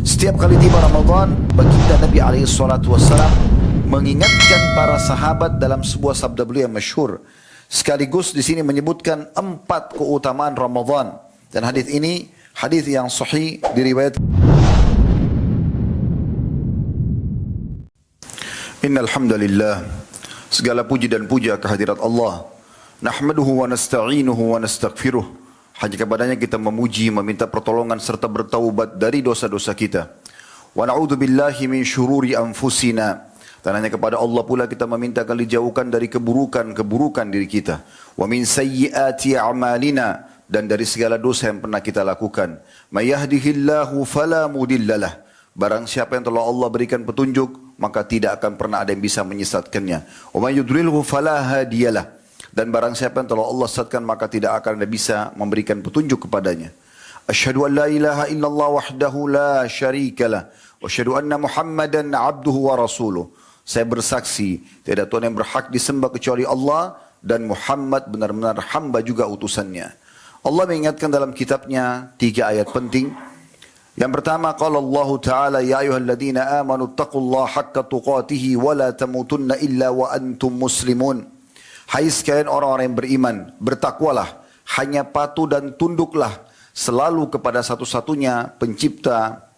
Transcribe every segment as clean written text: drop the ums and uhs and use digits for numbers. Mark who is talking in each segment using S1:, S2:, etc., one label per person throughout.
S1: Setiap kali tiba Ramadan, baginda Nabi SAW mengingatkan para sahabat dalam sebuah sabda beliau yang masyhur. Sekaligus di sini menyebutkan 4 keutamaan Ramadan. Dan hadis ini hadis yang sahih diriwayatkan. Innal hamdalillah, segala puji dan puja kehadirat Allah. Nahmaduhu wa nasta'inuhu wa nastaghfiruh. Hanya kepadanya kita memuji, meminta pertolongan serta bertaubat dari dosa-dosa kita. Wa na'udzu billahi min syururi anfusina. Dan hanya kepada Allah pula kita meminta agar dijauhkan dari keburukan-keburukan diri kita. Wa min sayyiati a'malina, dan dari segala dosa yang pernah kita lakukan. May yahdihillahu fala mudhillalah. Barang siapa yang telah Allah berikan petunjuk, maka tidak akan pernah ada yang bisa menyesatkannya. Wa may yudlilhu fala hadiyalah. Dan barang siapa yang telah Allah sesatkan, maka tidak akan ada bisa memberikan petunjuk kepadanya. Asyhadu an la ilaha illallah wahdahu la syarikalah wa asyhadu anna Muhammadan abduhu wa rasuluh. Saya bersaksi tidak Tuhan yang berhak disembah kecuali Allah, dan Muhammad benar-benar hamba juga utusannya. Allah mengingatkan dalam kitabnya 3 ayat penting. Yang pertama, qala Allah Ta'ala, ya ayyuhalladzina amanu taqullaha haqqa tuqatih wa la tamutunna illa wa antum muslimun. Hai sekalian orang-orang yang beriman, bertakwalah, hanya patuh dan tunduklah selalu kepada satu-satunya pencipta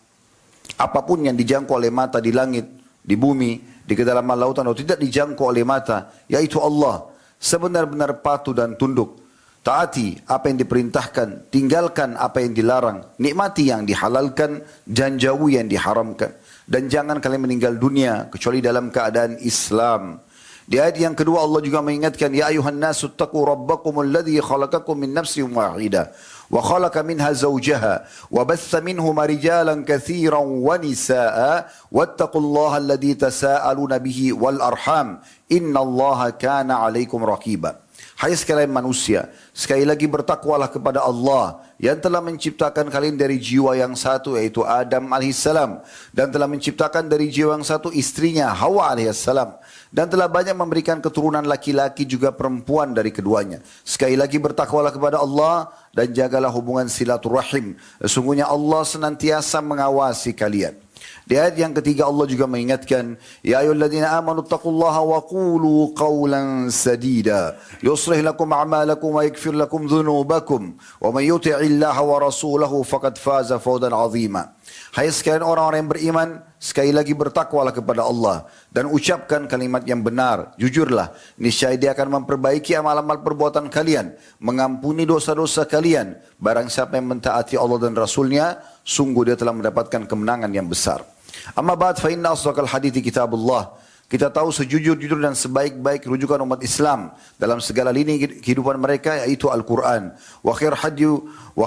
S1: apapun yang dijangkau oleh mata di langit, di bumi, di kedalaman lautan atau tidak dijangkau oleh mata, yaitu Allah. Sebenar-benar patuh dan tunduk. Taati apa yang diperintahkan, tinggalkan apa yang dilarang, nikmati yang dihalalkan, dan jauhi yang diharamkan. Dan jangan kalian meninggal dunia kecuali dalam keadaan Islam. Di ayat yang kedua Allah juga mengingatkan, ya ayuhan nasu taqu rabbakumul ladzi khalaqakum min nafsin wahidah wa khalaqa minha zawjaha wa batha minhuma rijalan katsiran wa nisaa wattaqullaha alladzi tasaaluna bihi wal arham innallaha kana 'alaikum raqiba. Hai sekalian manusia, sekali lagi bertakwalah kepada Allah yang telah menciptakan kalian dari jiwa yang satu, yaitu Adam alaihissalam, dan telah menciptakan dari jiwa yang satu istrinya Hawa alaihissalam, dan telah banyak memberikan keturunan laki-laki juga perempuan dari keduanya. Sekali lagi bertakwalah kepada Allah dan jagalah hubungan silaturahim. Sesungguhnya Allah senantiasa mengawasi kalian. Di ayat yang ketiga Allah juga mengingatkan, ya ayyuhalladzina amanu taqullaha wa qulu qawlan sadida yuslih lakum a'malakum wa yaghfir lakum dhunubakum wa man yuti'illaha wa rasulahu faqad faza fawzan 'azima. Hai sekalian orang-orang yang beriman, sekali lagi bertakwalah kepada Allah dan ucapkan kalimat yang benar, jujurlah, niscaya Dia akan memperbaiki amal-amal perbuatan kalian, mengampuni dosa-dosa kalian. Barang siapa yang mentaati Allah dan Rasulnya, sungguh dia telah mendapatkan kemenangan yang besar. Amma ba'd fa inna asdaqal hadithi kitabullah. Kita tahu sejujur-jujur dan sebaik-baik rujukan umat Islam dalam segala lini kehidupan mereka, yaitu Al-Quran. Wa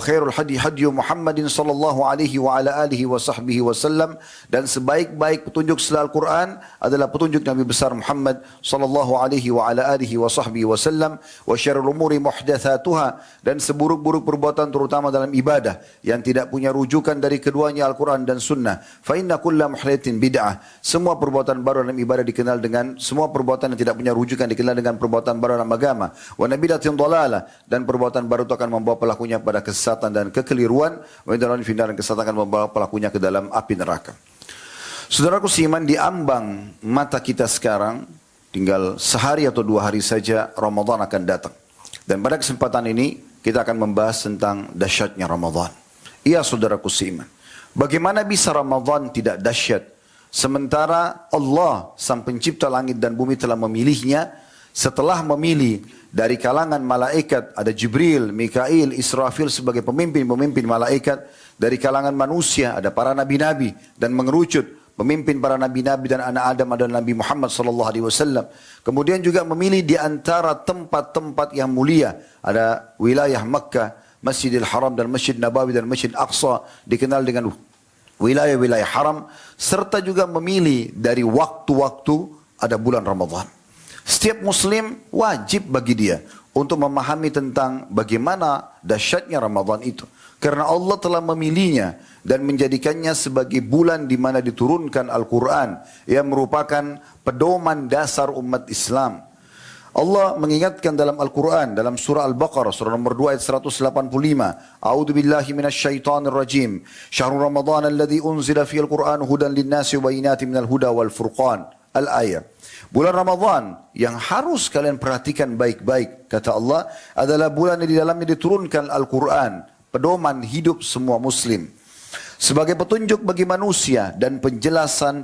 S1: khairul hadi Muhammadin sallallahu alaihi wa ala alihi wa sahbihi wasallam. Dan sebaik-baik petunjuk setelah Al-Quran adalah petunjuk Nabi besar Muhammad sallallahu alaihi wa ala alihi wa sahbihi wasallam. Wa syarrul umuri muhdatsatuha, dan seburuk-buruk perbuatan terutama dalam ibadah yang tidak punya rujukan dari keduanya Al-Quran dan Sunnah. Fa inna kulla muhdatsin bid'ah. Semua perbuatan baru dalam ibadah dikenal dengan, semua perbuatan yang tidak punya rujukan dikenal dengan perbuatan baru dalam agama. Wa nabidatin dhalalah, dan perbuatan baru itu akan membawa pelakunya pada kesesatan dan kekeliruan. Wa indaran dan kesesatan akan membawa pelakunya ke dalam api neraka. Saudaraku seiman, di ambang mata kita sekarang tinggal sehari atau 2 hari saja Ramadan akan datang. Dan pada kesempatan ini kita akan membahas tentang dahsyatnya Ramadan. Iya saudaraku seiman, bagaimana bisa Ramadan tidak dahsyat sementara Allah sang pencipta langit dan bumi telah memilihnya. Setelah memilih dari kalangan malaikat, ada Jibril, Mikail, Israfil sebagai pemimpin-pemimpin malaikat. Dari kalangan manusia ada para nabi-nabi, dan mengerucut pemimpin para nabi-nabi dan anak Adam adalah Nabi Muhammad sallallahu alaihi wasallam. Kemudian juga memilih di antara tempat-tempat yang mulia, ada wilayah Makkah, Masjidil Haram dan Masjid Nabawi dan Masjid Aqsa dikenal dengan wilayah-wilayah haram, serta juga memilih dari waktu-waktu ada bulan Ramadan. Setiap muslim wajib bagi dia untuk memahami tentang bagaimana dahsyatnya Ramadan itu. Karena Allah telah memilihnya dan menjadikannya sebagai bulan di mana diturunkan Al-Quran yang merupakan pedoman dasar umat Islam. Allah mengingatkan dalam Al-Quran, dalam surah Al-Baqarah, surah nomor 2 ayat 185. A'udhu billahi minasyaitanir rajim. Syahrul Ramadan alladhi unzila fiyal Qur'an hudan linnasi wa bayinati minal huda wal furqan. Al-ayah. Bulan Ramadan yang harus kalian perhatikan baik-baik, kata Allah, adalah bulan yang di dalamnya diturunkan Al-Quran, pedoman hidup semua muslim. Sebagai petunjuk bagi manusia dan penjelasan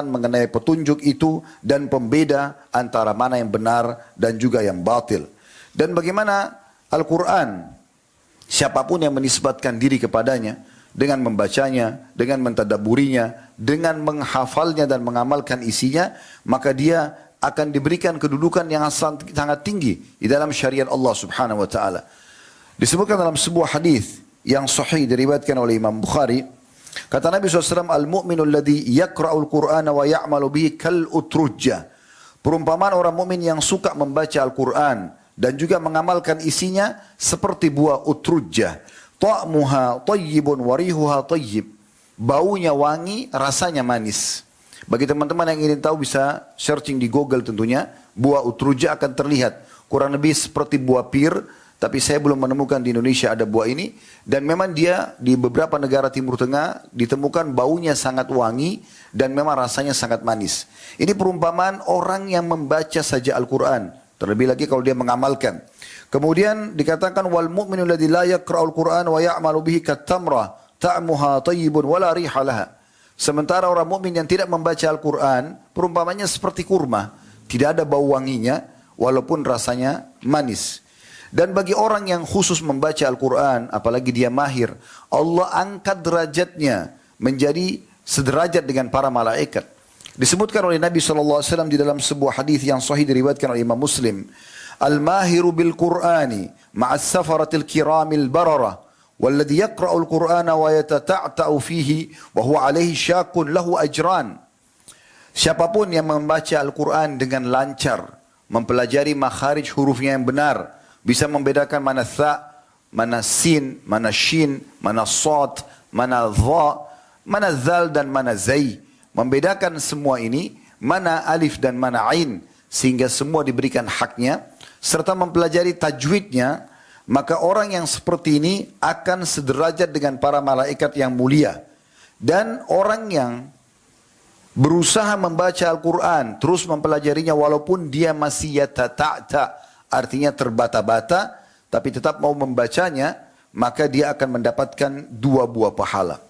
S1: mengenai petunjuk itu dan pembeda antara mana yang benar dan juga yang batil. Dan bagaimana Al-Quran, siapapun yang menisbatkan diri kepadanya dengan membacanya, dengan mentadaburinya, dengan menghafalnya dan mengamalkan isinya, maka dia akan diberikan kedudukan yang sangat tinggi di dalam syariat Allah Subhanahu wa taala. Disebutkan dalam sebuah hadis yang sahih diriwayatkan oleh Imam Bukhari, kata Nabi SAW, al-mu'minu alladhi yakra'ul Qur'ana wa ya'malu bihi kal utrujjah. Perumpamaan orang mukmin yang suka membaca Al-Quran dan juga mengamalkan isinya seperti buah utrujjah. Ta'muha tayyibun wa rihuha tayyib. Baunya wangi, rasanya manis. Bagi teman-teman yang ingin tahu bisa searching di Google tentunya. Buah utrujjah akan terlihat kurang lebih seperti buah pir. Tapi saya belum menemukan di Indonesia ada buah ini. Dan memang dia di beberapa negara Timur Tengah ditemukan baunya sangat wangi dan memang rasanya sangat manis. Ini perumpamaan orang yang membaca saja Al-Quran. Terlebih lagi kalau dia mengamalkan. Kemudian dikatakan wal mu'minu alladhi la yaqra'ul Qur'an wa ya'malu bihi kat-tamra ta'muha tayyibun wa la riha laha. Sementara orang mukmin yang tidak membaca Al-Quran, perumpamannya seperti kurma, tidak ada bau wanginya walaupun rasanya manis. Dan bagi orang yang khusus membaca Al-Quran, apalagi dia mahir, Allah angkat derajatnya menjadi sederajat dengan para malaikat. Disebutkan oleh Nabi SAW di dalam sebuah hadis yang sahih diriwayatkan oleh Imam Muslim. Al-mahiru bil-Qur'ani ma'as safaratil kiramil bararah. Walladhi yakra'ul Qur'ana wa yatata'ta'u fihi wa huwa alaihi syakun lahu ajran. Siapapun yang membaca Al-Quran dengan lancar, mempelajari makharij hurufnya yang benar, bisa membedakan mana tha, mana sin, mana shin, mana sad, mana dha, mana zal dan mana zai. Membedakan semua ini, mana alif dan mana ain, sehingga semua diberikan haknya, serta mempelajari tajwidnya, maka orang yang seperti ini akan sederajat dengan para malaikat yang mulia. Dan orang yang berusaha membaca Al-Quran, terus mempelajarinya walaupun dia masih yata'ta', artinya terbata-bata, tapi tetap mau membacanya, maka dia akan mendapatkan 2 buah pahala.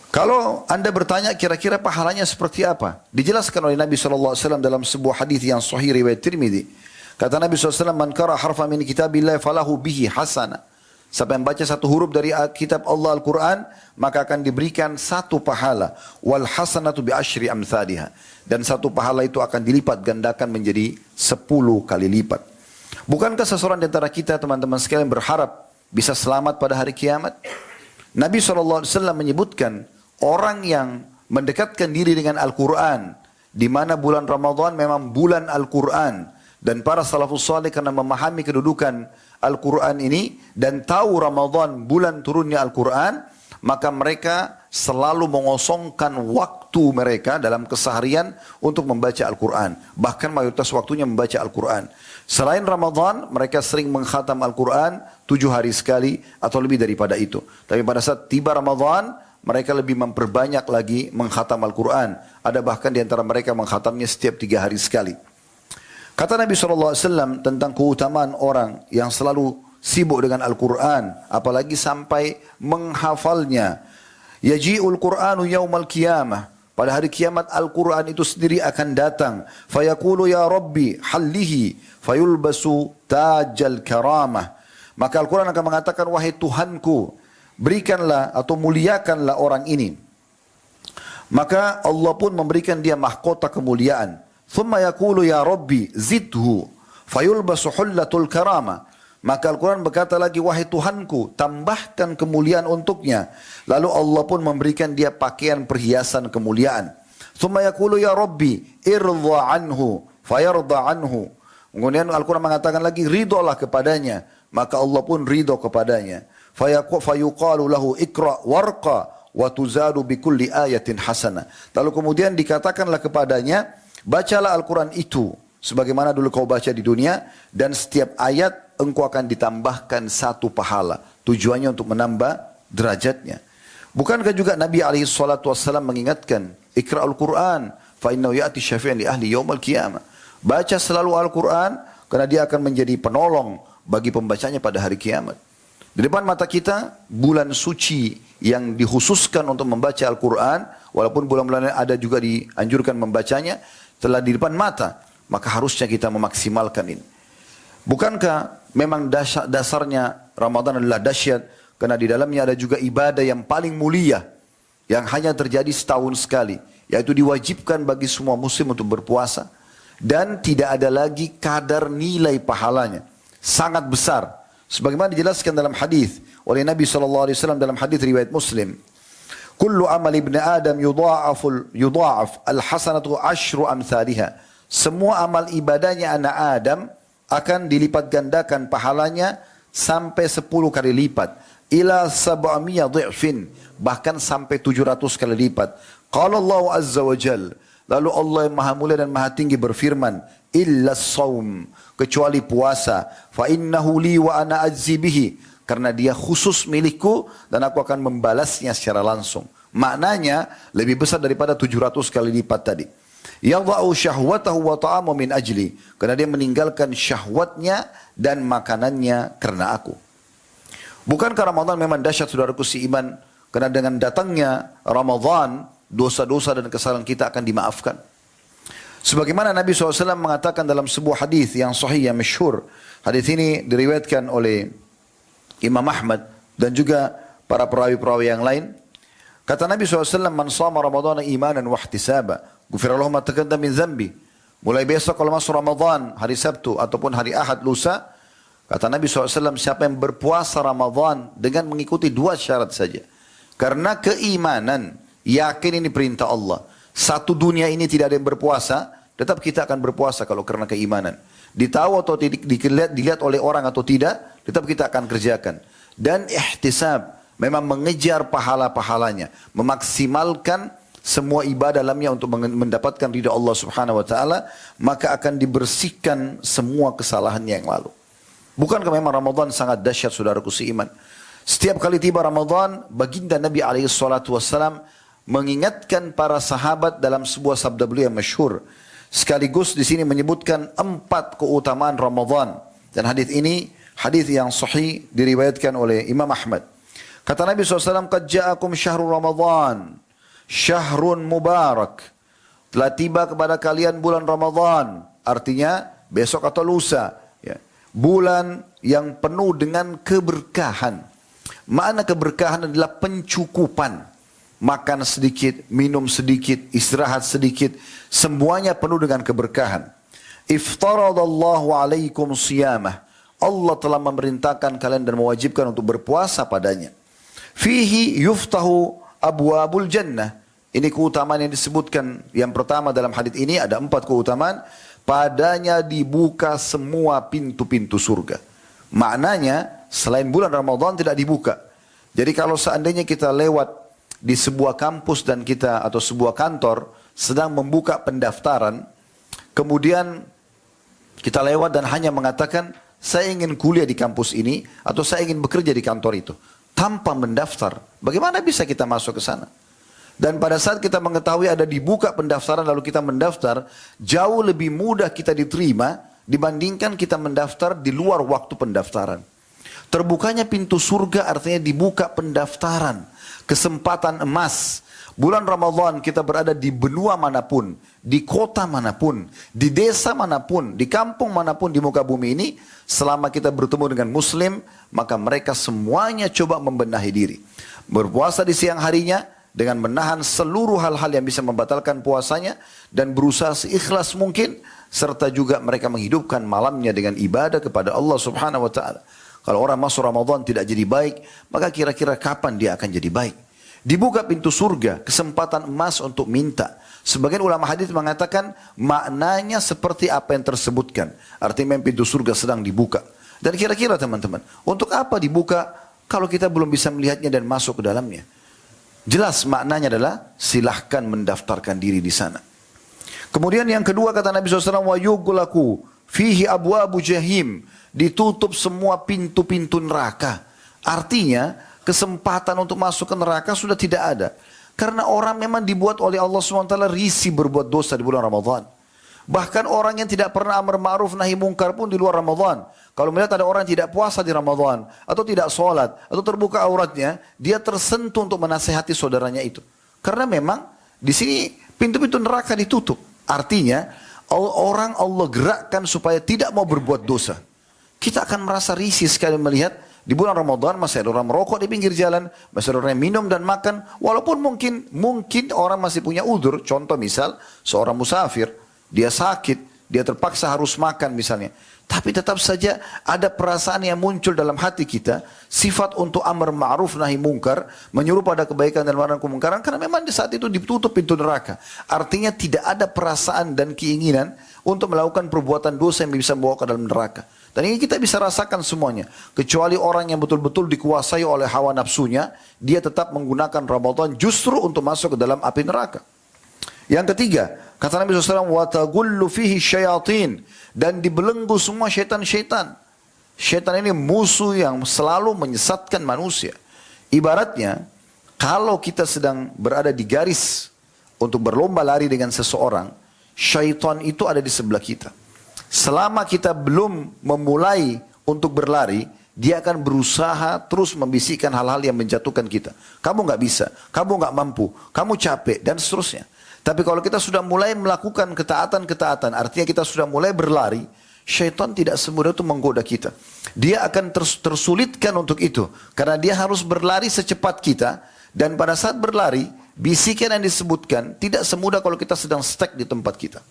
S1: Kalau anda bertanya kira-kira pahalanya seperti apa? Dijelaskan oleh Nabi SAW dalam sebuah hadis yang sahih riwayat Tirmidzi. Kata Nabi SAW, man qara harfa min kitabillah falahu bihi hasanah. Siapa yang baca satu huruf dari kitab Allah Al-Quran, maka akan diberikan 1 pahala. Wal hasanatu bi asyri amthaliha. Dan 1 pahala itu akan dilipat gandakan menjadi 10 kali lipat. Bukankah seseorang di antara kita teman-teman sekalian berharap bisa selamat pada hari kiamat? Nabi SAW menyebutkan orang yang mendekatkan diri dengan Al-Quran, di mana bulan Ramadan memang bulan Al-Quran. Dan para salafus salih karena memahami kedudukan Al-Quran ini dan tahu Ramadan bulan turunnya Al-Quran, maka mereka selalu mengosongkan waktu mereka dalam keseharian untuk membaca Al-Quran. Bahkan mayoritas waktunya membaca Al-Quran. Selain Ramadan, mereka sering mengkhatam Al-Quran 7 hari sekali atau lebih daripada itu. Tapi pada saat tiba Ramadan, mereka lebih memperbanyak lagi mengkhatam Al-Quran. Ada bahkan di antara mereka mengkhatamnya setiap 3 hari sekali. Kata Nabi SAW tentang keutamaan orang yang selalu sibuk dengan Al-Quran, apalagi sampai menghafalnya. Yaji'ul Qur'anu yawmal qiyamah. Pada hari kiamat Al-Quran itu sendiri akan datang. Fayaqulu ya Rabbi hallihi fayulbasu tajal karamah. Maka Al-Quran akan mengatakan, wahai Tuhanku, berikanlah atau muliakanlah orang ini. Maka Allah pun memberikan dia mahkota kemuliaan. Thumma yaqulu ya Rabbi zidhu fayulbasu hullatul karamah. Maka Al-Quran berkata lagi, wahai Tuhanku, tambahkan kemuliaan untuknya. Lalu Allah pun memberikan dia pakaian perhiasan kemuliaan. Thumma yaqulu ya Rabbi irda anhu fayarda anhu. Kemudian Al-Quran mengatakan lagi, ridolah kepadanya. Maka Allah pun ridho kepadanya. Fayuqalu lahu ikra warqa wa tuzadu bikulli ayatin hasana. Lalu kemudian dikatakanlah kepadanya, bacalah Al-Quran itu sebagaimana dulu kau baca di dunia, dan setiap ayat engkau akan ditambahkan satu pahala. Tujuannya untuk menambah derajatnya. Bukankah juga Nabi SAW mengingatkan, Iqra'ul Quran, fa innahu ya'ti syafi'an li ahli yaumal qiyamah. Baca selalu Al-Quran, karena dia akan menjadi penolong bagi pembacanya pada hari kiamat. Di depan mata kita, bulan suci yang dikhususkan untuk membaca Al-Quran, walaupun bulan-bulan ada juga dianjurkan membacanya, telah di depan mata. Maka harusnya kita memaksimalkan ini. Bukankah memang dasarnya Ramadan adalah dahsyat, karena di dalamnya ada juga ibadah yang paling mulia, yang hanya terjadi setahun sekali, yaitu diwajibkan bagi semua muslim untuk berpuasa, dan tidak ada lagi kadar nilai pahalanya. Sangat besar. Sebagaimana dijelaskan dalam hadis oleh Nabi SAW dalam hadis riwayat Muslim. Kullu amal ibn Adam yudha'af al-hasanatu ashru amthaliha. Semua amal ibadahnya anak Adam akan dilipat gandakan pahalanya sampai 10 kali lipat. Ila 700 dhi'fin. Bahkan sampai 700 kali lipat. Qala Allah Azza wa Jal. Lalu Allah yang maha mulia dan maha tinggi berfirman. Illa saum. Kecuali puasa. Fa innahu li wa ana ajzi bihi. Karena dia khusus milikku dan aku akan membalasnya secara langsung. Maknanya lebih besar daripada 700 kali lipat tadi. Yadha'u syahwatahu wa ta'amu min ajli. Karena dia meninggalkan syahwatnya dan makanannya karena aku. Bukankah Ramadan memang dahsyat saudaraku seiman? Karena dengan datangnya Ramadan, dosa-dosa dan kesalahan kita akan dimaafkan. Sebagaimana Nabi SAW mengatakan dalam sebuah hadis yang sahih, yang masyhur. Hadis ini diriwayatkan oleh Imam Ahmad dan juga para perawi-perawi yang lain. Kata Nabi SAW, Man sama Ramadana imanan wa ihtisaba, gufirallahu ma taqaddama min dhanbi. Mulai besok kalau masuk Ramadan, hari Sabtu ataupun hari Ahad lusa, kata Nabi SAW, siapa yang berpuasa Ramadan dengan mengikuti 2 syarat saja. Karena keimanan, yakin ini perintah Allah. Satu dunia ini tidak ada yang berpuasa, tetap kita akan berpuasa kalau karena keimanan. Ditahu atau dilihat oleh orang atau tidak, tetap kita akan kerjakan. Dan ihtisab, memang mengejar pahala-pahalanya, memaksimalkan semua ibadah dalamnya untuk mendapatkan ridha Allah Subhanahu wa taala, maka akan dibersihkan semua kesalahannya yang lalu. Bukankah memang Ramadan sangat dahsyat saudaraku seiman? Setiap kali tiba Ramadan, baginda Nabi SAW mengingatkan para sahabat dalam sebuah sabda beliau yang masyhur. Sekaligus di sini menyebutkan 4 keutamaan Ramadan. Dan hadis ini hadis yang sahih diriwayatkan oleh Imam Ahmad. Kata Nabi SAW, Qad ja'akum syahrul Ramadan, syahrun mubarak. Telah tiba kepada kalian bulan Ramadan. Artinya besok atau lusa. Ya. Bulan yang penuh dengan keberkahan. Makna keberkahan adalah pencukupan. Makan sedikit, minum sedikit, istirahat sedikit. Semuanya penuh dengan keberkahan. Iftaradallahu alaikum siyamah. Allah telah memerintahkan kalian dan mewajibkan untuk berpuasa padanya. Fihi yuftahu abwabul jannah. Ini keutamaan yang disebutkan. Yang pertama dalam hadis ini ada 4 keutamaan. Padanya dibuka semua pintu-pintu surga. Maknanya selain bulan Ramadan tidak dibuka. Jadi kalau seandainya kita lewat di sebuah kampus dan kita atau sebuah kantor sedang membuka pendaftaran, kemudian kita lewat dan hanya mengatakan saya ingin kuliah di kampus ini atau saya ingin bekerja di kantor itu tanpa mendaftar, bagaimana bisa kita masuk ke sana? Dan pada saat kita mengetahui ada dibuka pendaftaran lalu kita mendaftar, jauh lebih mudah kita diterima dibandingkan kita mendaftar di luar waktu pendaftaran. Terbukanya pintu surga artinya dibuka pendaftaran. Kesempatan emas. Bulan Ramadan kita berada di benua manapun, di kota manapun, di desa manapun, di kampung manapun di muka bumi ini, selama kita bertemu dengan muslim, maka mereka semuanya coba membenahi diri. Berpuasa di siang harinya dengan menahan seluruh hal-hal yang bisa membatalkan puasanya dan berusaha seikhlas mungkin, serta juga mereka menghidupkan malamnya dengan ibadah kepada Allah Subhanahu wa taala. Kalau orang masuk Ramadan tidak jadi baik, maka kira-kira kapan dia akan jadi baik? Dibuka pintu surga, kesempatan emas untuk minta. Sebagian ulama hadis mengatakan maknanya seperti apa yang tersebutkan. Artinya pintu surga sedang dibuka. Dan kira-kira teman-teman, untuk apa dibuka kalau kita belum bisa melihatnya dan masuk ke dalamnya? Jelas maknanya adalah silahkan mendaftarkan diri di sana. Kemudian yang kedua kata Nabi SAW, wa yughlaqu fihi abwabu jahim, ditutup semua pintu-pintu neraka. Artinya kesempatan untuk masuk ke neraka sudah tidak ada. Karena orang memang dibuat oleh Allah SWT risih berbuat dosa di bulan Ramadan. Bahkan orang yang tidak pernah amar ma'ruf nahi mungkar pun di luar Ramadan. Kalau melihat ada orang yang tidak puasa di Ramadan, atau tidak sholat, atau terbuka auratnya, dia tersentuh untuk menasehati saudaranya itu. Karena memang di sini pintu-pintu neraka ditutup. Artinya orang Allah gerakkan supaya tidak mau berbuat dosa. Kita akan merasa risih sekali melihat di bulan Ramadan masih ada orang merokok di pinggir jalan, masih ada orang yang minum dan makan. Walaupun mungkin orang masih punya udzur. Contoh misal seorang musafir, dia sakit, dia terpaksa harus makan misalnya. Tapi tetap saja ada perasaan yang muncul dalam hati kita, sifat untuk amar ma'ruf nahi mungkar, menyuruh pada kebaikan dan melarang kemungkaran, karena memang di saat itu ditutup pintu neraka. Artinya tidak ada perasaan dan keinginan untuk melakukan perbuatan dosa yang bisa membawa ke dalam neraka. Dan ini kita bisa rasakan semuanya. Kecuali orang yang betul-betul dikuasai oleh hawa nafsunya, dia tetap menggunakan Ramadan justru untuk masuk ke dalam api neraka. Yang ketiga, kata Nabi SAW, وَتَغُلُّ فِيهِ الشَّيَاطِينَ, dan dibelenggu semua syaitan-syaitan. Syaitan ini musuh yang selalu menyesatkan manusia. Ibaratnya, kalau kita sedang berada di garis untuk berlomba lari dengan seseorang, syaitan itu ada di sebelah kita. Selama kita belum memulai untuk berlari, dia akan berusaha terus membisikkan hal-hal yang menjatuhkan kita. Kamu nggak bisa, kamu nggak mampu, kamu capek, dan seterusnya. Tapi kalau kita sudah mulai melakukan ketaatan-ketaatan, artinya kita sudah mulai berlari, syaitan tidak semudah itu menggoda kita. Dia akan tersulitkan untuk itu. Karena dia harus berlari secepat kita, dan pada saat berlari, bisikan yang disebutkan tidak semudah kalau kita sedang stuck di tempat kita.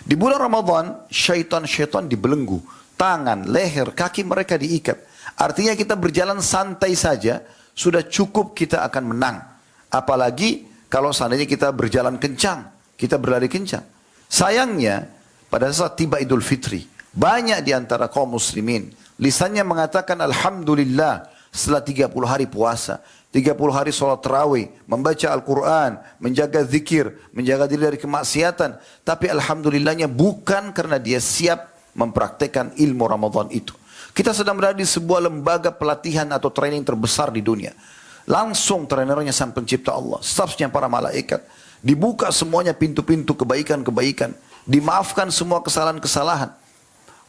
S1: Di bulan Ramadan, syaitan-syaitan dibelenggu. Tangan, leher, kaki mereka diikat. Artinya kita berjalan santai saja, sudah cukup kita akan menang. Apalagi kalau seandainya kita berjalan kencang, kita berlari kencang. Sayangnya, pada saat tiba Idul Fitri, banyak di antara kaum muslimin, lisannya mengatakan Alhamdulillah setelah 30 hari puasa, 30 hari sholat tarawih, membaca Al-Quran, menjaga zikir, menjaga diri dari kemaksiatan. Tapi Alhamdulillahnya bukan karena dia siap mempraktekkan ilmu Ramadan itu. Kita sedang berada di sebuah lembaga pelatihan atau training terbesar di dunia. Langsung trainernya sang pencipta Allah, stafnya para malaikat. Dibuka semuanya pintu-pintu kebaikan-kebaikan. Dimaafkan semua kesalahan-kesalahan.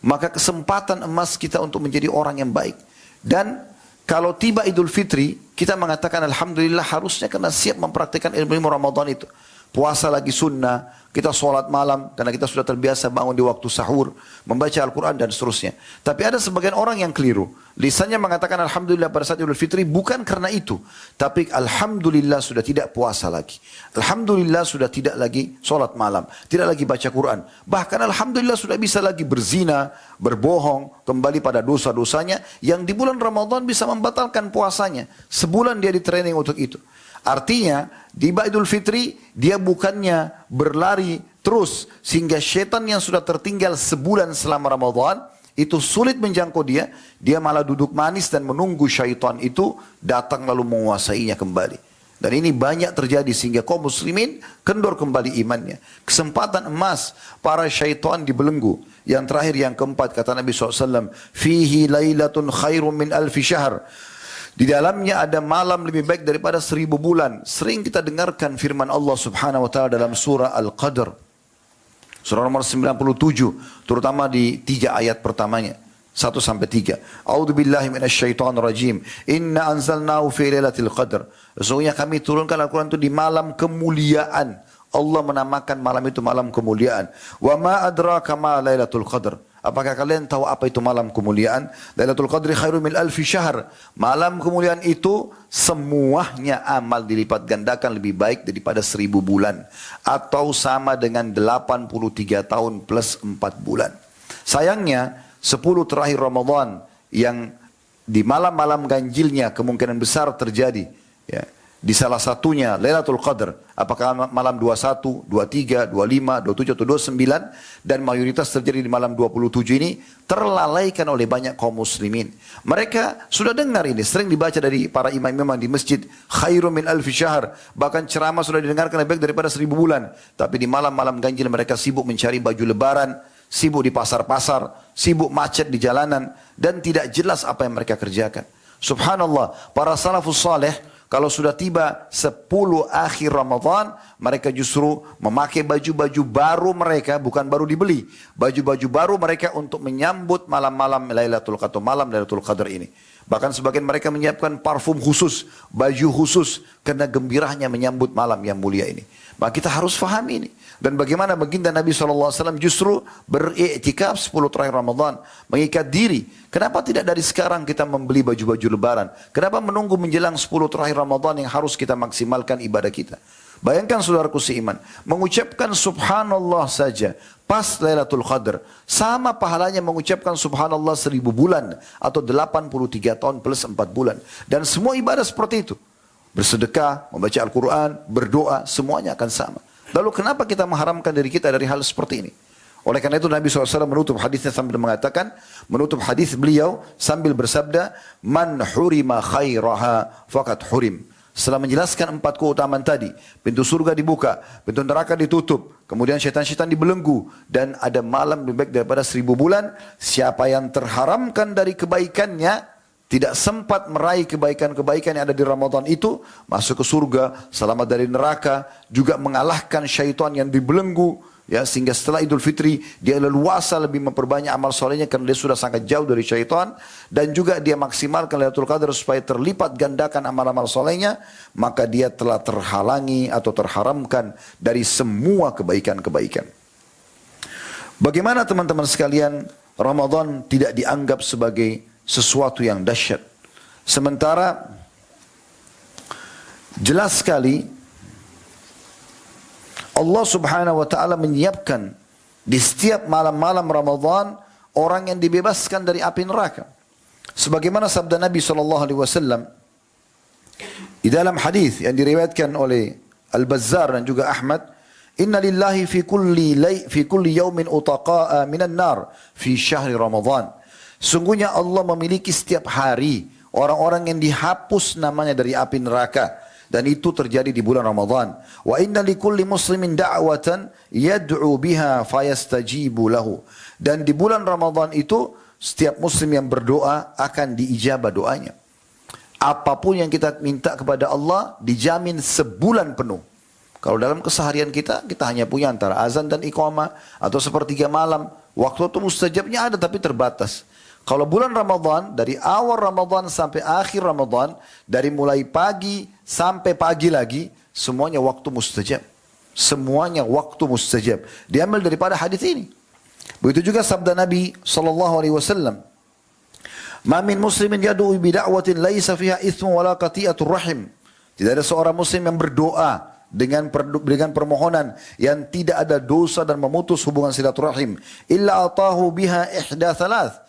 S1: Maka kesempatan emas kita untuk menjadi orang yang baik. Dan kalau tiba Idul Fitri, kita mengatakan Alhamdulillah harusnya karena siap mempraktikkan ilmu Ramadan itu. Puasa lagi sunnah, kita sholat malam karena kita sudah terbiasa bangun di waktu sahur, membaca Al-Quran dan seterusnya. Tapi ada sebagian orang yang keliru. Lisannya mengatakan Alhamdulillah pada saat Idul Fitri bukan karena itu. Tapi Alhamdulillah sudah tidak puasa lagi. Alhamdulillah sudah tidak lagi sholat malam, tidak lagi baca Quran. Bahkan Alhamdulillah sudah bisa lagi berzina, berbohong, kembali pada dosa-dosanya yang di bulan Ramadan bisa membatalkan puasanya. Sebulan dia di training untuk itu. Artinya, di Idul Fitri, dia bukannya berlari terus, sehingga syaitan yang sudah tertinggal sebulan selama Ramadan, itu sulit menjangkau dia, dia malah duduk manis dan menunggu syaitan itu datang lalu menguasainya kembali. Dan ini banyak terjadi sehingga kaum muslimin kendor kembali imannya. Kesempatan emas, para syaitan dibelenggu. Yang terakhir, yang keempat, kata Nabi SAW, Fihi laylatun khairun min alfi syahr. Di dalamnya ada malam lebih baik daripada 1000 bulan. Sering kita dengarkan firman Allah Subhanahu wa taala dalam surah Al-Qadr. Surah nomor 97, terutama di 3 ayat pertamanya. 1 sampai 3. A'udzu billahi minasyaitonir rajim. Inna anzalnahu fi lailatul qadr. Sesungguhnya kami turunkan Al-Qur'an itu di malam kemuliaan. Allah menamakan malam itu malam kemuliaan. Wa ma adraka ma lailatul qadr. Apakah kalian tahu apa itu malam kemuliaan? Lailatul Qadri khairun min alfi syahr. Malam kemuliaan itu semuanya amal dilipat gandakan lebih baik daripada 1000 bulan. Atau sama dengan 83 tahun plus 4 bulan. Sayangnya 10 terakhir Ramadan yang di malam-malam ganjilnya kemungkinan besar terjadi. Ya. di salah satunya Lailatul Qadar, apakah malam 21, 23, 25, 27 atau 29, dan mayoritas terjadi di malam 27 ini, terlalaikan oleh banyak kaum muslimin. Mereka sudah dengar ini, sering dibaca dari para imam-imam di masjid, khairum min alfi syahr, bahkan ceramah sudah didengarkan lebih baik daripada 1000 bulan. Tapi di malam-malam ganjil mereka sibuk mencari baju lebaran, sibuk di pasar-pasar, sibuk macet di jalanan, dan tidak jelas apa yang mereka kerjakan. Subhanallah, para salafus saleh kalau sudah tiba 10 akhir Ramadan, mereka justru memakai baju-baju baru mereka, bukan baru dibeli. Baju-baju baru mereka untuk menyambut malam-malam Lailatul Qadar, malam Lailatul Qadar ini. Bahkan sebagian mereka menyiapkan parfum khusus, baju khusus, karena gembiranya menyambut malam yang mulia ini. Maka kita harus fahami ini. Dan bagaimana baginda Nabi SAW justru beriktikaf 10 terakhir Ramadan. Mengikat diri. Kenapa tidak dari sekarang kita membeli baju-baju lebaran? Kenapa menunggu menjelang 10 terakhir Ramadan yang harus kita maksimalkan ibadah kita? Bayangkan saudaraku seiman. Mengucapkan subhanallah saja pas Lailatul Qadar. Sama pahalanya mengucapkan subhanallah 1000 bulan. Atau 83 tahun plus 4 bulan. Dan semua ibadah seperti itu. Bersedekah, membaca Al-Quran, berdoa, semuanya akan sama. Lalu kenapa kita mengharamkan diri kita dari hal seperti ini? Oleh karena itu Nabi SAW menutup hadisnya sambil mengatakan, menutup hadis beliau sambil bersabda, Man hurima khairaha fakat hurim. Setelah menjelaskan 4 keutamaan tadi, pintu surga dibuka, pintu neraka ditutup, kemudian syaitan-syaitan dibelenggu, dan ada malam lebih baik daripada 1000 bulan, siapa yang terharamkan dari kebaikannya, tidak sempat meraih kebaikan-kebaikan yang ada di Ramadan itu, masuk ke surga, selamat dari neraka, juga mengalahkan syaitan yang dibelenggu, ya, sehingga setelah Idul Fitri dia leluasa lebih memperbanyak amal solehnya karena dia sudah sangat jauh dari syaitan, dan juga dia maksimalkan Lailatul Qadar supaya terlipat gandakan amal-amal solehnya, maka dia telah terhalangi atau terharamkan dari semua kebaikan-kebaikan. Bagaimana teman-teman sekalian, Ramadan tidak dianggap sebagai sesuatu yang dahsyat. Sementara jelas sekali Allah Subhanahu wa taala menyiapkan di setiap malam-malam Ramadan orang yang dibebaskan dari api neraka. Sebagaimana sabda Nabi SAW di dalam hadis yang diriwayatkan oleh Al-Bazzar dan juga Ahmad, Inna lillahi fi kulli yawmin utaqa'a minan nar fi syahri Ramadan. Sungguhnya Allah memiliki setiap hari orang-orang yang dihapus namanya dari api neraka. Dan itu terjadi di bulan Ramadan. Wa inna likulli muslimin da'watan yad'u biha fayastajibu lahu. Dan di bulan Ramadan itu setiap muslim yang berdoa akan diijabah doanya. Apapun yang kita minta kepada Allah dijamin sebulan penuh. Kalau dalam keseharian kita hanya punya antara azan dan iqamah atau sepertiga malam. Waktu itu mustajabnya ada tapi terbatas. Kalau bulan Ramadan, dari awal Ramadan sampai akhir Ramadan, dari mulai pagi sampai pagi lagi, semuanya waktu mustajab. Semuanya waktu mustajab. Diambil daripada hadis ini. Begitu juga sabda Nabi SAW. Ma min muslimin yad'u bi da'watin laisa fiha itsmu wala qati'atur rahim. Tidak ada seorang muslim yang berdoa dengan permohonan yang tidak ada dosa dan memutus hubungan silaturahim. Illa atahu biha ihda thalath.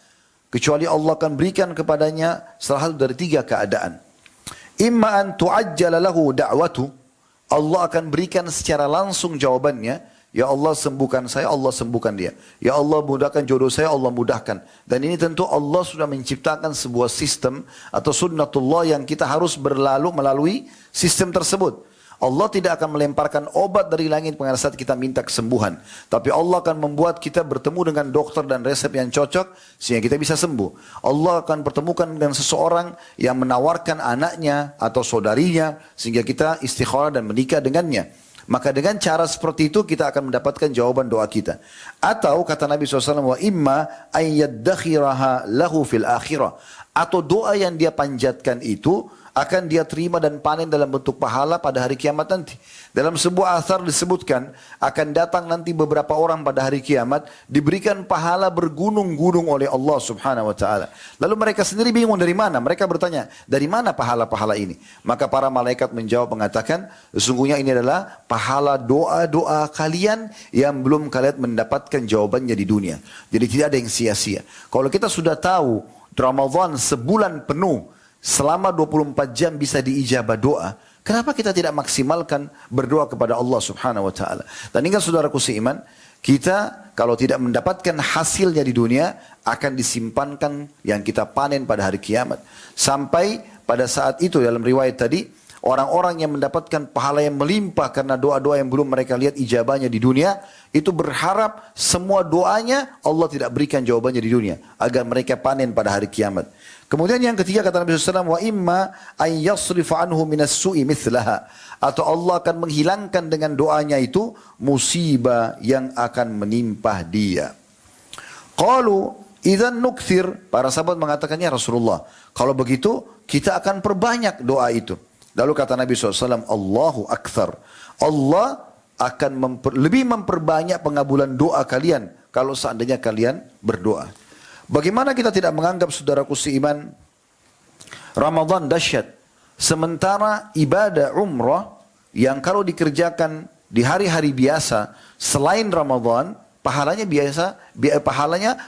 S1: Kecuali Allah akan berikan kepadanya salah satu dari 3 keadaan. Imma an tu'ajjala lahu da'watu. Allah akan berikan secara langsung jawabannya. Ya Allah sembuhkan saya, Allah sembuhkan dia. Ya Allah mudahkan jodoh saya, Allah mudahkan. Dan ini tentu Allah sudah menciptakan sebuah sistem atau sunnatullah yang kita harus melalui sistem tersebut. Allah tidak akan melemparkan obat dari langit pada saat kita minta kesembuhan. Tapi Allah akan membuat kita bertemu dengan dokter dan resep yang cocok sehingga kita bisa sembuh. Allah akan pertemukan dengan seseorang yang menawarkan anaknya atau saudarinya sehingga kita istikharah dan menikah dengannya. Maka dengan cara seperti itu kita akan mendapatkan jawaban doa kita. Atau kata Nabi SAW, wa imma ayyaddakhiraha lahu fil akhirah. Atau doa yang dia panjatkan itu akan dia terima dan panen dalam bentuk pahala pada hari kiamat nanti. Dalam sebuah athar disebutkan, akan datang nanti beberapa orang pada hari kiamat, diberikan pahala bergunung-gunung oleh Allah Subhanahu wa ta'ala. Lalu mereka sendiri bingung dari mana? Mereka bertanya, dari mana pahala-pahala ini? Maka para malaikat menjawab mengatakan, sesungguhnya ini adalah pahala doa-doa kalian yang belum kalian mendapatkan jawabannya di dunia. Jadi tidak ada yang sia-sia. Kalau kita sudah tahu Ramadan sebulan penuh, selama 24 jam bisa diijabah doa. Kenapa kita tidak maksimalkan berdoa kepada Allah Subhanahu wa taala? Dan ingat saudaraku seiman, kita kalau tidak mendapatkan hasilnya di dunia akan disimpankan yang kita panen pada hari kiamat. Sampai pada saat itu dalam riwayat tadi, orang-orang yang mendapatkan pahala yang melimpah karena doa-doa yang belum mereka lihat ijabahnya di dunia, itu berharap semua doanya Allah tidak berikan jawabannya di dunia, agar mereka panen pada hari kiamat. Kemudian yang ketiga kata Nabi SAW, wa imma an yasrifa anhu minas su'i mithlaha. Atau Allah akan menghilangkan dengan doanya itu musibah yang akan menimpa dia. Qalu idzan nukthir. Para sahabat mengatakannya Rasulullah, kalau begitu kita akan perbanyak doa itu. Lalu kata Nabi SAW, Allahu akthar. Allah akan lebih memperbanyak pengabulan doa kalian kalau seandainya kalian berdoa. Bagaimana kita tidak menganggap saudaraku seiman Ramadan dahsyat, sementara ibadah umrah yang kalau dikerjakan di hari-hari biasa selain Ramadan pahalanya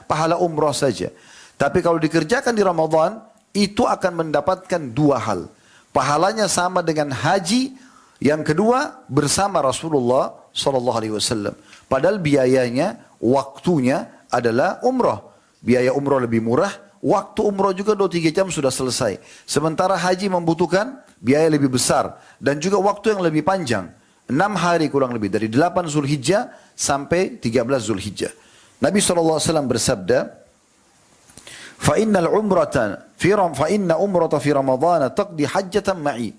S1: pahala umrah saja. Tapi kalau dikerjakan di Ramadan itu akan mendapatkan dua hal. Pahalanya sama dengan haji, yang kedua bersama Rasulullah SAW. Padahal biayanya, waktunya adalah umrah. Biaya umrah lebih murah, waktu umrah juga 2-3 jam sudah selesai. Sementara haji membutuhkan biaya lebih besar dan juga waktu yang lebih panjang. 6 hari kurang lebih, dari 8 Zulhijjah sampai 13 Zulhijjah. Nabi SAW bersabda, فَإِنَّ أُمْرَةَ فِي رَمَضَانَ تَقْدِي حَجَّةً مَعِي.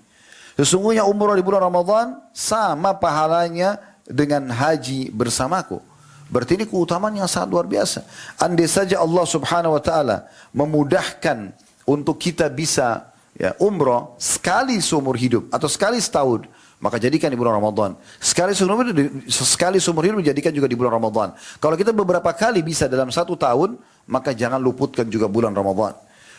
S1: Sesungguhnya umrah di bulan Ramadan sama pahalanya dengan haji bersamaku. Berarti ini keutamaan yang sangat luar biasa. Andai saja Allah Subhanahu wa taala memudahkan untuk kita bisa umrah sekali seumur hidup atau sekali setahun, maka jadikan di bulan Ramadan. Sekali seumur hidup dijadikan juga di bulan Ramadan. Kalau kita beberapa kali bisa dalam 1 tahun, maka jangan luputkan juga bulan Ramadan.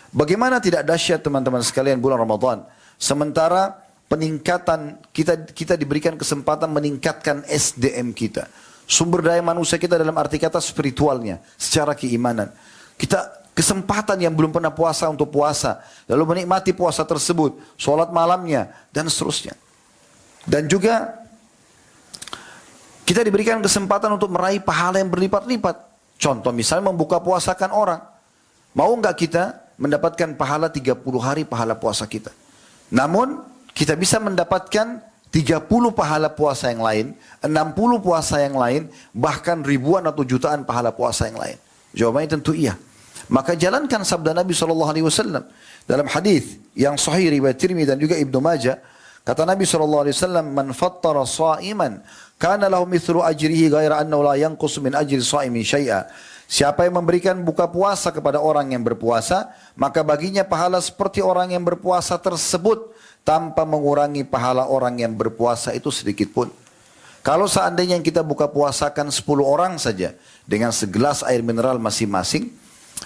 S1: Bagaimana tidak dahsyat teman-teman sekalian bulan Ramadan? Sementara peningkatan kita diberikan kesempatan meningkatkan SDM kita. Sumber daya manusia kita dalam arti kata spiritualnya, secara keimanan. Kita kesempatan yang belum pernah puasa untuk puasa, lalu menikmati puasa tersebut, sholat malamnya, dan seterusnya. Dan juga kita diberikan kesempatan untuk meraih pahala yang berlipat-lipat. Contoh misalnya membuka puasakan orang. Mau nggak kita mendapatkan pahala 30 hari pahala puasa kita? Namun kita bisa mendapatkan 30 pahala puasa yang lain, 60 puasa yang lain, bahkan ribuan atau jutaan pahala puasa yang lain. Jawabannya tentu iya. Maka jalankan sabda Nabi SAW dalam hadis yang sahih riwayat Tirmidzi dan juga Ibnu Majah. Kata Nabi SAW, man fattara sa'iman, kana lahu mithlu ajrihi ghaira annahu la yanqus min ajri sa'imin syai'a. Siapa yang memberikan buka puasa kepada orang yang berpuasa, maka baginya pahala seperti orang yang berpuasa tersebut, tanpa mengurangi pahala orang yang berpuasa itu sedikit pun. Kalau seandainya yang kita buka puasakan 10 orang saja dengan segelas air mineral masing-masing,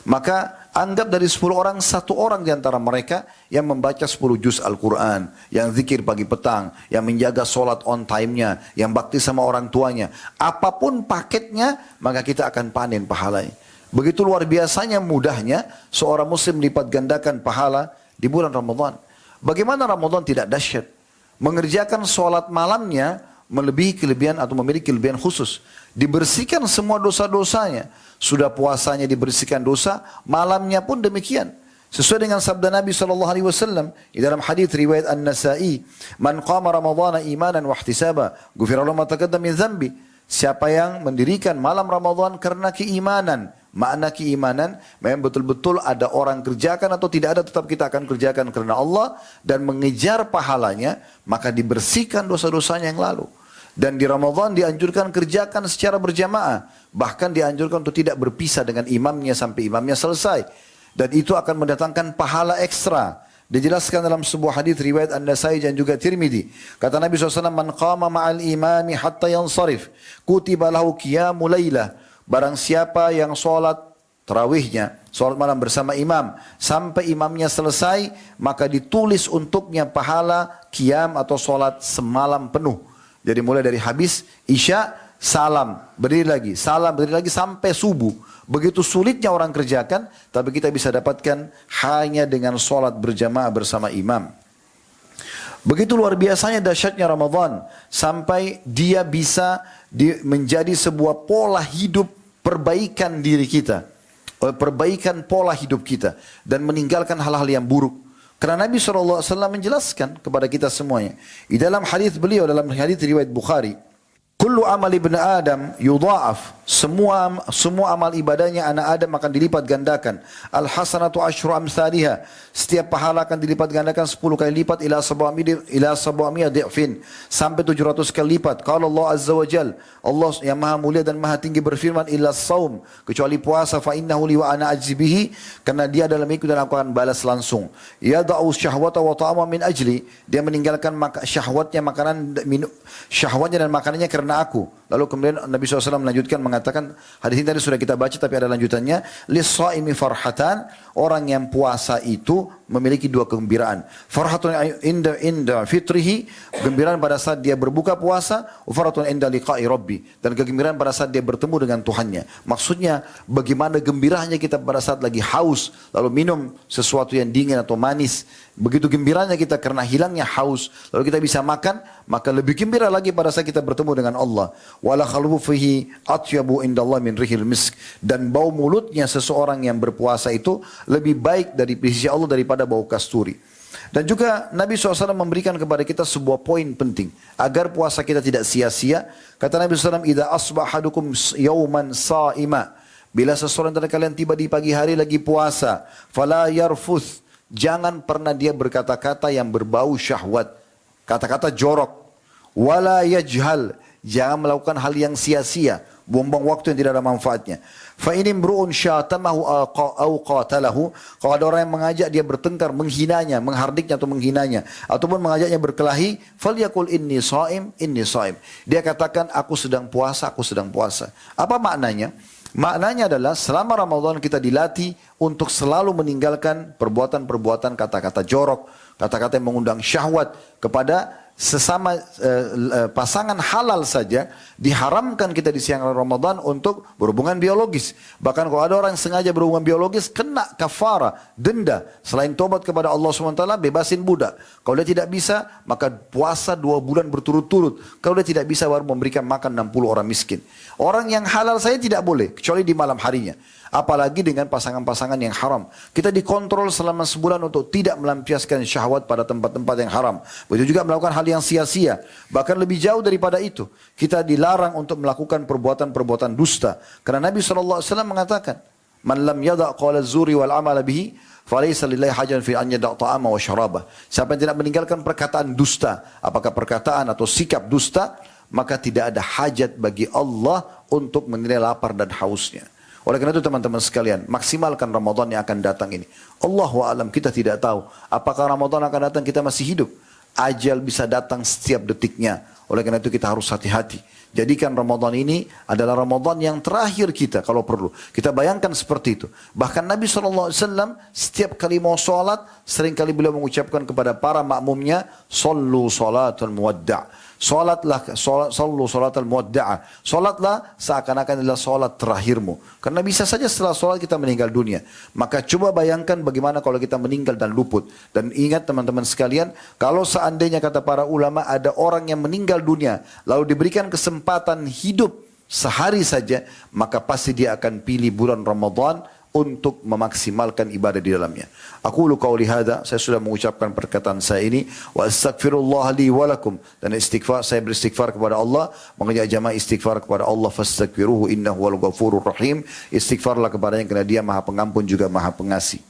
S1: maka anggap dari 10 orang 1 orang di antara mereka yang membaca 10 juz Al-Quran, yang zikir pagi petang, yang menjaga sholat on time-nya, yang bakti sama orang tuanya. Apapun paketnya, maka kita akan panen pahalanya. Begitu luar biasanya mudahnya seorang muslim lipat gandakan pahala di bulan Ramadan. Bagaimana Ramadan tidak dahsyat? Mengerjakan sholat malamnya melebihi kelebihan atau memiliki kelebihan khusus. Dibersihkan semua dosa-dosanya. Sudah puasanya dibersihkan dosa, malamnya pun demikian. Sesuai dengan sabda Nabi SAW di dalam hadis riwayat An-Nasa'i, "Man qama Ramadhana imanan wa ihtisaba, ghufira lahu ma taqaddama min dhanbi." Siapa yang mendirikan malam Ramadan karena keimanan. Makna keimanan memang betul-betul ada orang kerjakan atau tidak ada, tetap kita akan kerjakan karena Allah dan mengejar pahalanya, maka dibersihkan dosa-dosanya yang lalu. Dan di Ramadan dianjurkan kerjakan secara berjamaah, bahkan dianjurkan untuk tidak berpisah dengan imamnya sampai imamnya selesai. Dan itu akan mendatangkan pahala ekstra. Dijelaskan dalam sebuah hadis riwayat An-Nasai dan juga Tirmidzi. Kata Nabi SAW, "Man qama ma'al imami hatta yansarif, kutiba lahu qiyamul lailah." Barang siapa yang sholat tarawihnya, sholat malam bersama imam, sampai imamnya selesai, maka ditulis untuknya pahala qiyam atau sholat semalam penuh. Jadi mulai dari habis isya, salam, berdiri lagi, salam, berdiri lagi sampai subuh. Begitu sulitnya orang kerjakan, tapi kita bisa dapatkan hanya dengan sholat berjamaah bersama imam. Begitu luar biasanya dahsyatnya Ramadan sampai dia bisa menjadi sebuah pola hidup perbaikan diri kita, perbaikan pola hidup kita dan meninggalkan hal-hal yang buruk. Karena Nabi SAW menjelaskan kepada kita semuanya. Di dalam hadis beliau, dalam hadis riwayat Bukhari, kullu amal ibn Adam yudha'af. Semua amal ibadahnya anak Adam akan dilipat gandakan. Al hasanatu asyru amsalihha. Setiap pahala akan dilipat gandakan 10 kali lipat ila sab'amiyah di'fin, sampai 700 kali lipat. Qala Allah azza wa jal, Allah yang maha mulia dan maha tinggi berfirman, illa saum, kecuali puasa, fa innahu li wa ana ajzi bihi, karena dia dalam ikut dan aku akan balas langsung. Yada'u syahwata wa ta'ama min ajli, dia meninggalkan syahwatnya, syahwatnya dan makanannya karena aku. Lalu kemudian Nabi SAW melanjutkan mengatakan, hadis ini tadi sudah kita baca tapi ada lanjutannya, lis-shaimi farhatan, orang yang puasa itu memiliki dua kegembiraan. Farhatun inda fitrihi, kegembiraan pada saat dia berbuka puasa, farhatun inda liqa'i rabbi, dan kegembiraan pada saat dia bertemu dengan Tuhannya. Maksudnya bagaimana gembiranya kita pada saat lagi haus lalu minum sesuatu yang dingin atau manis. Begitu gembiranya kita karena hilangnya haus, lalu kita bisa makan, maka lebih gembira lagi pada saat kita bertemu dengan Allah. Wala khalbu fihi atyabu indallah min rihil misk, dan bau mulutnya seseorang yang berpuasa itu lebih baik dari sisi Allah daripada bau kasturi. Dan juga Nabi SAW memberikan kepada kita sebuah poin penting agar puasa kita tidak sia-sia. Kata Nabi SAW, idza asbahadukum yawman sa'ima, bila seseorang dari kalian tiba di pagi hari lagi puasa, fala yarfuth, jangan pernah dia berkata-kata yang berbau syahwat, kata-kata jorok. Wala yajhal, jangan melakukan hal yang sia-sia, buang-buang waktu yang tidak ada manfaatnya. Fa in imru'un syatamahu aw qatalahu, kalau ada orang yang mengajak dia bertengkar, menghinanya, menghardiknya atau menghinanya, ataupun mengajaknya berkelahi, falyaqul inni shaim, inni shaim. Dia katakan aku sedang puasa, aku sedang puasa. Apa maknanya? Maknanya adalah selama Ramadan kita dilatih untuk selalu meninggalkan perbuatan-perbuatan kata-kata jorok, kata-kata yang mengundang syahwat kepada sesama pasangan halal saja. Diharamkan kita di siang Ramadan untuk berhubungan biologis. Bahkan kalau ada orang yang sengaja berhubungan biologis, kena kafara, denda. Selain tobat kepada Allah SWT, bebasin budak. Kalau dia tidak bisa, maka puasa 2 bulan berturut-turut. Kalau dia tidak bisa, baru memberikan makan 60 orang miskin. Orang yang halal saya tidak boleh, kecuali di malam harinya. Apalagi dengan pasangan-pasangan yang haram. Kita dikontrol selama sebulan untuk tidak melampiaskan syahwat pada tempat-tempat yang haram. Begitu juga melakukan hal yang sia-sia. Bahkan lebih jauh daripada itu, kita dilarang untuk melakukan perbuatan-perbuatan dusta. Karena Nabi SAW mengatakan, man lam yada' qawla zuri wal amala bihi, falaysa lillahi hajan fi an yada' ta'ama wa syarabah. Siapa yang tidak meninggalkan perkataan dusta, apakah perkataan atau sikap dusta, maka tidak ada hajat bagi Allah untuk menilai lapar dan hausnya. Oleh karena itu teman-teman sekalian, maksimalkan Ramadan yang akan datang ini. Allahu a'lam, kita tidak tahu apakah Ramadan akan datang kita masih hidup. Ajal bisa datang setiap detiknya. Oleh karena itu kita harus hati-hati. Jadikan Ramadan ini adalah Ramadan yang terakhir kita kalau perlu. Kita bayangkan seperti itu. Bahkan Nabi SAW setiap kali mau sholat, seringkali beliau mengucapkan kepada para makmumnya, Sallu salatul muwadda'. Sallu salatul muwadda'a. Sholatlah seakan-akan adalah sholat terakhirmu. Karena bisa saja setelah sholat kita meninggal dunia. Maka coba bayangkan bagaimana kalau kita meninggal dan luput. Dan ingat teman-teman sekalian, kalau seandainya kata para ulama ada orang yang meninggal dunia, lalu diberikan kesempatan hidup sehari saja, maka pasti dia akan pilih bulan Ramadan untuk memaksimalkan ibadah di dalamnya. Aku qauli hadza, saya sudah mengucapkan perkataan saya ini, wa astaghfirullah li wa lakum, dan istighfar, saya beristighfar kepada Allah, mengajak jamaah istighfar kepada Allah, fastaghfiruhu innahu wal ghafurur rahim. Istighfarlah kepadanya karena dia Maha Pengampun juga Maha Pengasih.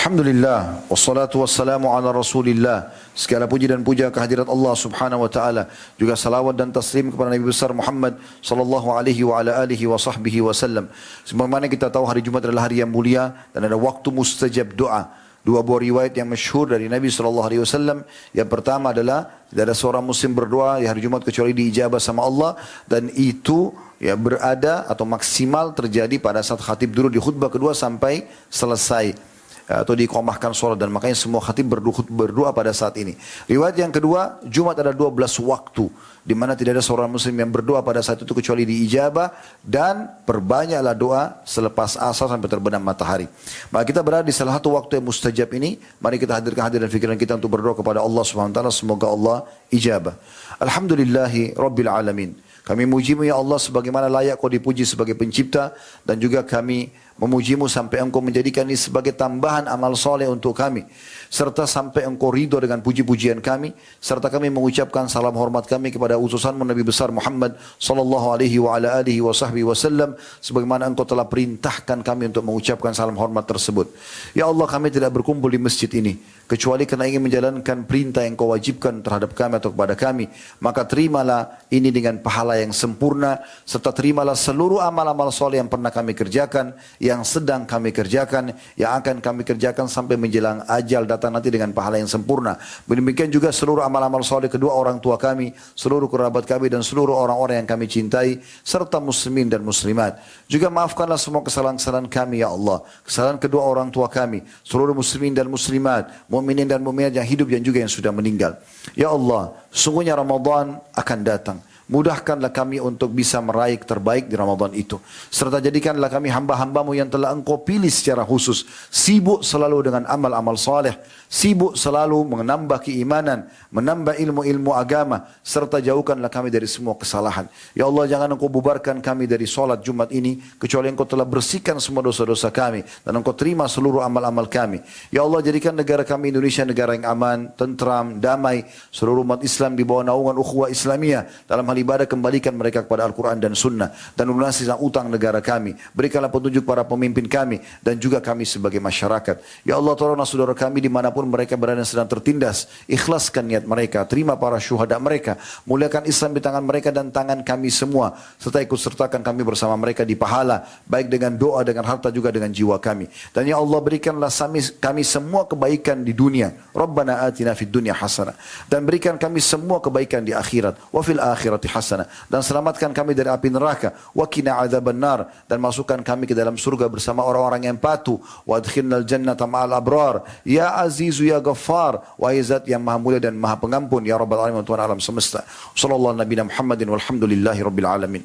S1: Alhamdulillah, wassalatu wassalamu ala Rasulillah. Segala puji dan puja kehadirat Allah Subhanahu wa taala, juga salawat dan taslim kepada Nabi besar Muhammad sallallahu alaihi wa ala alihi wa sahbihi wasallam. Sebagaimana kita tahu hari Jumat adalah hari yang mulia dan ada waktu mustajab doa. Dua buah riwayat yang masyhur dari Nabi sallallahu alaihi wasallam. Yang pertama adalah tidak ada seorang muslim berdoa di hari Jumat kecuali diijabah sama Allah, dan itu ya berada atau maksimal terjadi pada saat khatib dulu di khutbah kedua sampai selesai atau diiqamahkan sholat, dan makanya semua khatib berdoa pada saat ini. Riwayat yang kedua, Jumat ada 12 waktu. di mana tidak ada seorang muslim yang berdoa pada saat itu kecuali diijabah, dan perbanyaklah doa selepas asar sampai terbenam matahari. Maka kita berada di salah satu waktu yang mustajab ini, mari kita hadirkan hati dan fikiran kita untuk berdoa kepada Allah Subhanahu wa taala, semoga Allah ijabah. Alhamdulillahi rabbil alamin. Kami mujimu ya Allah sebagaimana layak kau dipuji sebagai pencipta, dan juga kami memujimu sampai engkau menjadikan ini sebagai tambahan amal soleh untuk kami, serta sampai engkau ridho dengan puji-pujian kami, serta kami mengucapkan salam hormat kami kepada utusanmu Nabi besar Muhammad sallallahu alaihi wa ala alihi wa sahbihi wasallam, sebagaimana engkau telah perintahkan kami untuk mengucapkan salam hormat tersebut. Ya Allah, kami tidak berkumpul di masjid ini kecuali karena ingin menjalankan perintah yang kau wajibkan terhadap kami atau kepada kami. Maka terimalah ini dengan pahala yang sempurna, serta terimalah seluruh amal-amal soleh yang pernah kami kerjakan, yang sedang kami kerjakan, yang akan kami kerjakan sampai menjelang ajal datang nanti dengan pahala yang sempurna. Demikian juga seluruh amal-amal soleh kedua orang tua kami, seluruh kerabat kami, dan seluruh orang-orang yang kami cintai, serta muslimin dan muslimat. Juga maafkanlah semua kesalahan-kesalahan kami ya Allah, kesalahan kedua orang tua kami, seluruh muslimin dan muslimat, mukminin dan mukminat yang hidup dan juga yang sudah meninggal. Ya Allah, sungguhnya Ramadan akan datang. Mudahkanlah kami untuk bisa meraih terbaik di Ramadan itu. Serta jadikanlah kami hamba-hambamu yang telah engkau pilih secara khusus. Sibuk selalu dengan amal-amal saleh. Sibuk selalu menambah keimanan, menambah ilmu-ilmu agama. Serta jauhkanlah kami dari semua kesalahan. Ya Allah, jangan engkau bubarkan kami dari solat Jumat ini, kecuali engkau telah bersihkan semua dosa-dosa kami, dan engkau terima seluruh amal-amal kami. Ya Allah, jadikan negara kami Indonesia negara yang aman, tentram, damai. Seluruh umat Islam di bawah naungan ukhuwah Islamiyah. Dalam hal ibadah, kembalikan mereka kepada Al-Quran dan Sunnah, dan lunasi utang negara kami. Berikanlah petunjuk para pemimpin kami, dan juga kami sebagai masyarakat. Ya Allah, tolonglah saudara kami dimanapun mereka berada sedang tertindas. Ikhlaskan niat mereka, terima para syuhada mereka, muliakan Islam di tangan mereka dan tangan kami semua, serta ikut sertakan kami bersama mereka di pahala, baik dengan doa, dengan harta, juga dengan jiwa kami. Dan ya Allah, berikanlah kami semua kebaikan di dunia. Rabbana atina fid dunya hasanah, dan berikan kami semua kebaikan di akhirat. Wa fil akhirati hasanah, dan selamatkan kami dari api neraka. Wa qina adzabannar, dan masukkan kami ke dalam surga bersama orang-orang yang patuh. Wa adkhilnal jannata ma'al abrar. Ya Azizu ya Ghaffar, wahai Zat yang maha mulia dan maha pengampun, ya Rabbal alamin, Tuhan alam semesta. Sallallahu nabiyana Muhammadin walhamdulillahi rabbil alamin.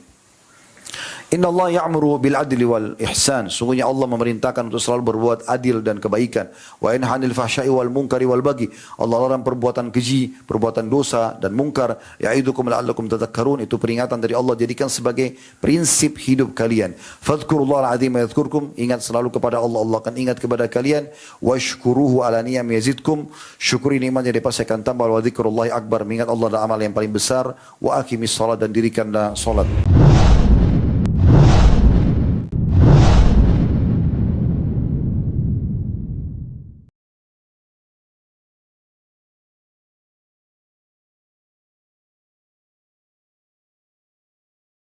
S1: Inna Allah ya'muru bil adli wal ihsan. Sungguhnya Allah memerintahkan untuk selalu berbuat adil dan kebaikan. Wa yanha 'anil fahsya'i wal munkari wal baghi. Allah larang perbuatan keji, perbuatan dosa dan mungkar. Ya'idukum la'allakum tadhakkarun. Itu peringatan dari Allah, jadikan sebagai prinsip hidup kalian. Fadhkurullaha al-'azim yadhkurkum. Ingat selalu kepada Allah, Allah akan ingat kepada kalian. Washkuruhu ala niyam yazidkum. Syukuri nikmat yang pasti akan tambah. Wa dzikrullahi akbar. Mengingat Allah adalah amal yang paling besar. Wa aqimis salat, dan dirikanlah salat.